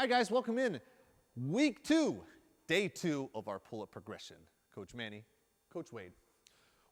All right, guys, welcome in. Week 2, day 2 of our pull-up progression. Coach Manny, Coach Wade.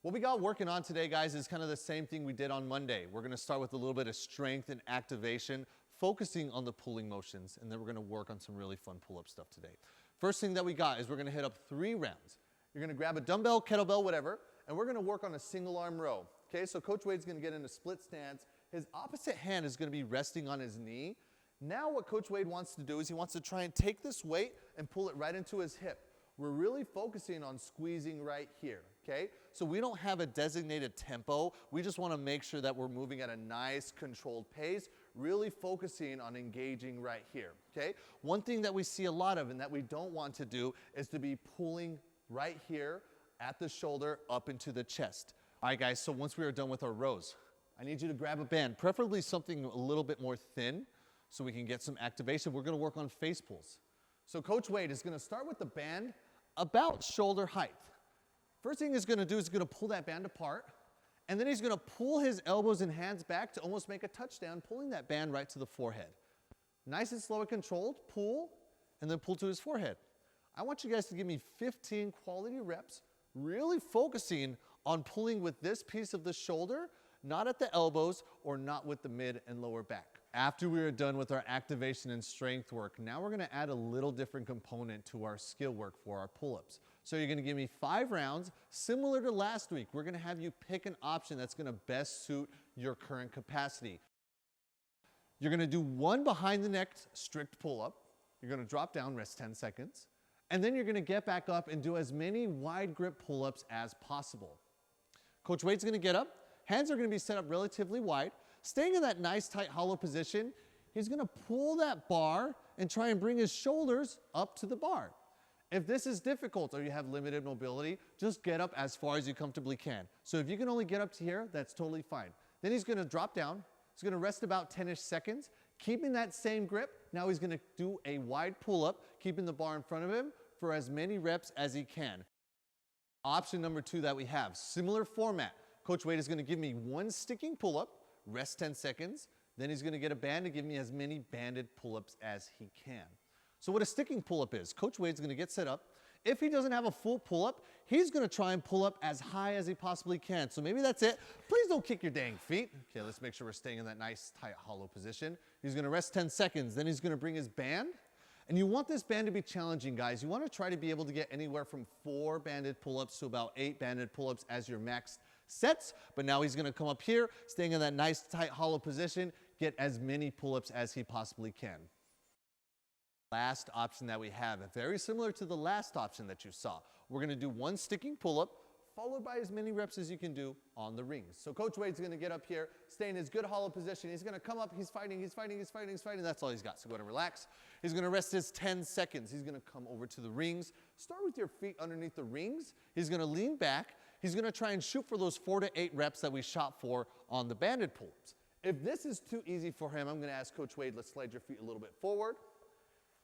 What we got working on today, guys, is kind of the same thing we did on Monday. We're going to start with a little bit of strength and activation, focusing on the pulling motions, and then we're going to work on some really fun pull-up stuff today. First thing that we got is we're going to hit up 3 rounds. You're going to grab a dumbbell, kettlebell, whatever, and we're going to work on a single arm row. Okay, so Coach Wade's going to get in a split stance. His opposite hand is going to be resting on his knee. Now what Coach Wade wants to do is he wants to try and take this weight and pull it right into his hip. We're really focusing on squeezing right here, okay? So we don't have a designated tempo. We just want to make sure that we're moving at a nice controlled pace, really focusing on engaging right here, okay? One thing that we see a lot of and that we don't want to do is to be pulling right here at the shoulder up into the chest. All right, guys, so once we are done with our rows, I need you to grab a band, preferably something a little bit more thin so we can get some activation. We're going to work on face pulls. So Coach Wade is going to start with the band about shoulder height. First thing he's going to do is going to pull that band apart, and then he's going to pull his elbows and hands back to almost make a touchdown, pulling that band right to the forehead. Nice and slow and controlled, pull, and then pull to his forehead. I want you guys to give me 15 quality reps, really focusing on pulling with this piece of the shoulder, not at the elbows or not with the mid and lower back. After we are done with our activation and strength work, now we're going to add a little different component to our skill work for our pull-ups. So you're going to give me 5 rounds, similar to last week. We're going to have you pick an option that's going to best suit your current capacity. You're going to do 1 behind the neck strict pull-up. You're going to drop down, rest 10 seconds. And then you're going to get back up and do as many wide grip pull-ups as possible. Coach Wade's going to get up. Hands are going to be set up relatively wide. Staying in that nice tight hollow position, he's going to pull that bar and try and bring his shoulders up to the bar. If this is difficult or you have limited mobility, just get up as far as you comfortably can. So if you can only get up to here, that's totally fine. Then he's going to drop down. He's going to rest about 10-ish seconds. Keeping that same grip, now he's going to do a wide pull-up, keeping the bar in front of him for as many reps as he can. Option number 2 that we have, similar format. Coach Wade is going to give me 1 sticking pull-up, rest 10 seconds, then he's going to get a band to give me as many banded pull-ups as he can. So what a sticking pull-up is, Coach Wade's going to get set up. If he doesn't have a full pull-up, he's going to try and pull up as high as he possibly can. So maybe that's it. Please don't kick your dang feet. Okay, let's make sure we're staying in that nice tight hollow position. He's going to rest 10 seconds, then he's going to bring his band. And you want this band to be challenging, guys. You want to try to be able to get anywhere from 4 banded pull-ups to about 8 banded pull-ups as your max sets, but now he's going to come up here, staying in that nice tight hollow position, get as many pull-ups as he possibly can. Last option that we have, very similar to the last option that you saw. We're going to do 1 sticking pull-up, followed by as many reps as you can do on the rings. So Coach Wade's going to get up here, stay in his good hollow position. He's going to come up, he's fighting. That's all he's got, so go ahead and relax. He's going to rest his 10 seconds. He's going to come over to the rings. Start with your feet underneath the rings. He's going to lean back. He's going to try and shoot for those 4 to 8 reps that we shot for on the banded pull-ups. If this is too easy for him, I'm going to ask Coach Wade, let's slide your feet a little bit forward.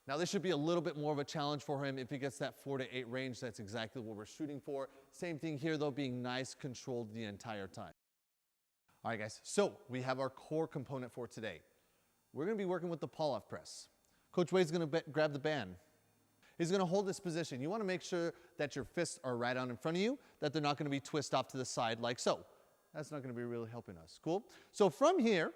Now this should be a little bit more of a challenge for him. If he gets that 4 to 8 range, that's exactly what we're shooting for. Same thing here though, being nice, controlled the entire time. All right guys, so we have our core component for today. We're going to be working with the pull-off press. Coach Wade's going to grab the band. He's going to hold this position. You want to make sure that your fists are right out in front of you, that they're not going to be twisted off to the side like so. That's not going to be really helping us. Cool? So from here,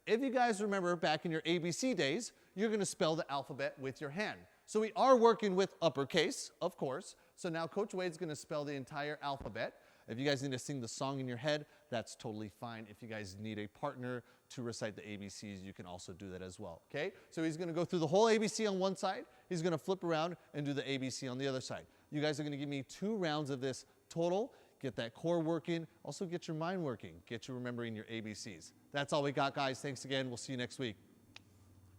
if you guys remember back in your ABC days, you're going to spell the alphabet with your hand. So we are working with uppercase, of course. So now Coach Wade's going to spell the entire alphabet. If you guys need to sing the song in your head, that's totally fine. If you guys need a partner to recite the ABCs, you can also do that as well, okay? So he's going to go through the whole ABC on one side. He's going to flip around and do the ABC on the other side. You guys are going to give me 2 rounds of this total. Get that core working. Also get your mind working. Get you remembering your ABCs. That's all we got, guys. Thanks again. We'll see you next week.